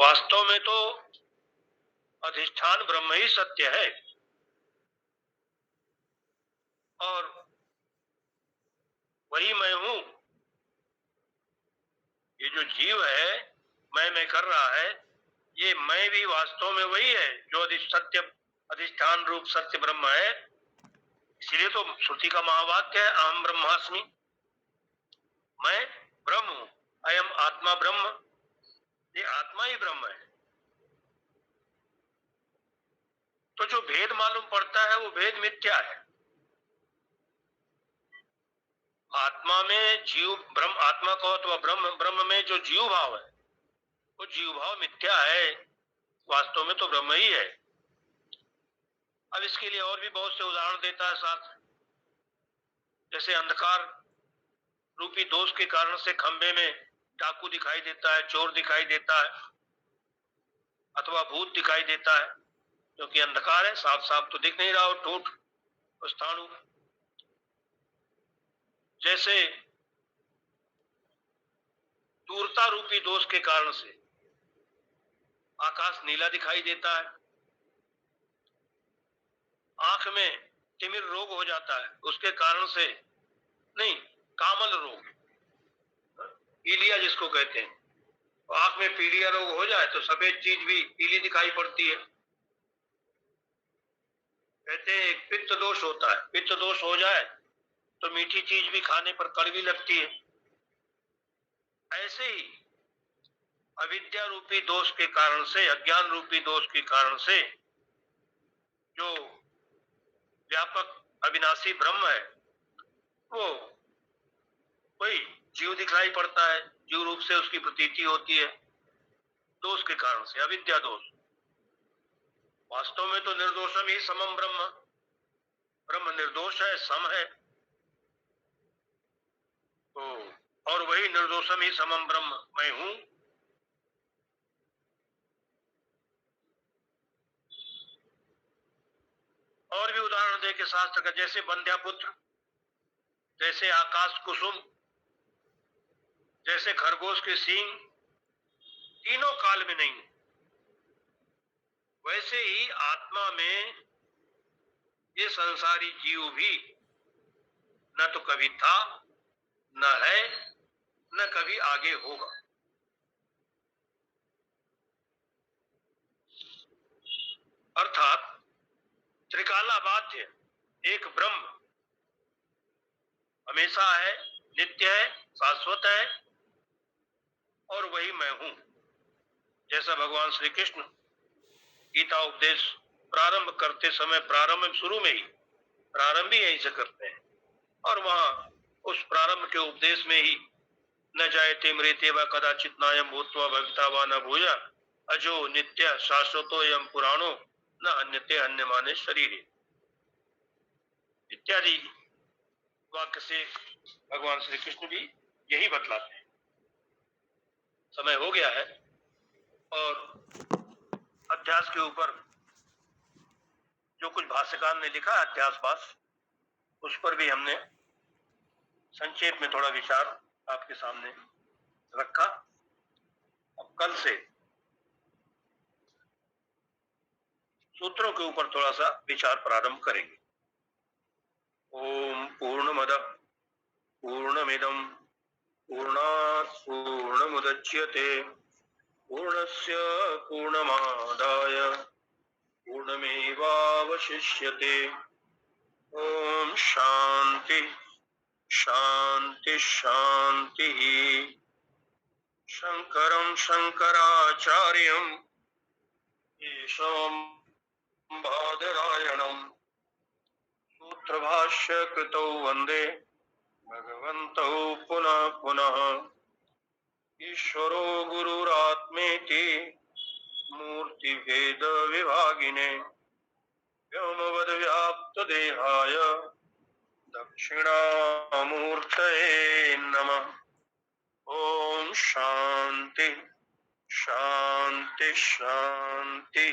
वास्तव में तो अधिष्ठान ब्रह्म ही सत्य है और वही मैं हूं। ये जो जीव है मैं कर रहा है, ये मैं भी वास्तव में वही है जो सत्य अधिष्ठान रूप सत्य ब्रह्म है। इसलिए तो श्रुति का महावाक्य है, अहम ब्रह्मास्मि, मैं ब्रह्म हूं, अयम आत्मा ब्रह्म। ये आत्मा ही ब्रह्म है। तो जो भेद मालूम पड़ता है वो भेद मिथ्या है। आत्मा में जीव ब्रह्म, आत्मा को अथवा ब्रह्म, ब्रह्म में जो जीव भाव है वो जीव भाव मिथ्या है, वास्तव में तो ब्रह्म ही है। अब इसके लिए और भी बहुत से उदाहरण देता है साथ, जैसे अंधकार रूपी दोष के कारण से खंबे में डाकू दिखाई देता है, चोर दिखाई देता है, अथवा भूत दिखाई देता है, क्योंकि अंधकार है, साफ साफ तो दिख नहीं रहा हो, ठूठ स्थाणु। जैसे दूरता रूपी दोष के कारण से आकाश नीला दिखाई देता है, आंख में तिमिर रोग हो जाता है उसके कारण से, नहीं, कामल रोग, पीलिया जिसको कहते हैं, तो आंख में पीलिया रोग हो जाए तो सफेद चीज भी पीली दिखाई पड़ती है। कहते हैं एक पित्त दोष होता है, पित्त दोष हो जाए तो मीठी चीज भी खाने पर कड़वी लगती है। ऐसे ही अविद्या रूपी दोष के कारण से, अज्ञान रूपी दोष के कारण से जो व्यापक अविनाशी ब्रह्म है वो वही जीव दिखाई पड़ता है, जीव रूप से उसकी प्रतीति होती है, दोष के कारण से, अविद्या दोष। वास्तव में तो निर्दोषम ही समम ब्रह्म, ब्रह्म निर्दोष है, सम है। तो और वही निर्दोषम ही समम ब्रह्म मैं हूं। और भी उदाहरण दे के शास्त्र का, जैसे बंध्या पुत्र, जैसे आकाश कुसुम, जैसे खरगोश के सींग, तीनों काल में नहीं, वैसे ही आत्मा में ये संसारी जीव भी न तो कभी था, न है, न कभी आगे होगा। अर्थात त्रिकाला बाध्य एक ब्रह्म हमेशा है, नित्य है, शाश्वत है, और वही मैं हूं। जैसा भगवान श्री कृष्ण गीता उपदेश प्रारंभ करते समय, प्रारंभ शुरू में ही प्रारंभ ही यहीं से करते हैं, और वहां उस प्रारंभ के उपदेश में ही न जायते मृते व कदाचित नायम भूत्वा भविता व न भूया अजो नित्य शाश्वतो यम पुराणो न अन्यते अन्य माने शरीर इत्यादि वाक्य से भगवान श्री कृष्ण भी यही बतलाते हैं। समय हो गया है और अध्यास के ऊपर जो कुछ भाष्यकार ने लिखा है अध्यास भाष्य, उस पर भी हमने संक्षेप में थोड़ा विचार आपके सामने रखा। अब कल से सूत्रों के ऊपर थोड़ा सा विचार प्रारंभ करेंगे। ओम पूर्णमद पूर्णमिदं पूर्णात् पूर्णमुदच्यते पूर्णस्य पूर्णमादाय पूर्णमेवावशिष्यते। ओम शांति शांति शांति। शंकरं शंकराचार्यं केशवं बादरायणं सूत्रभाष्य कृतौ वंदे भगवन्तौ पुनः पुनः। ईश्वरो गुरुरात्मेति मूर्तिभेद विभागिने व्योमवद्व्याप्तदेहाय दक्षिणामूर्तये नमः। ओम शांति शांति शांति।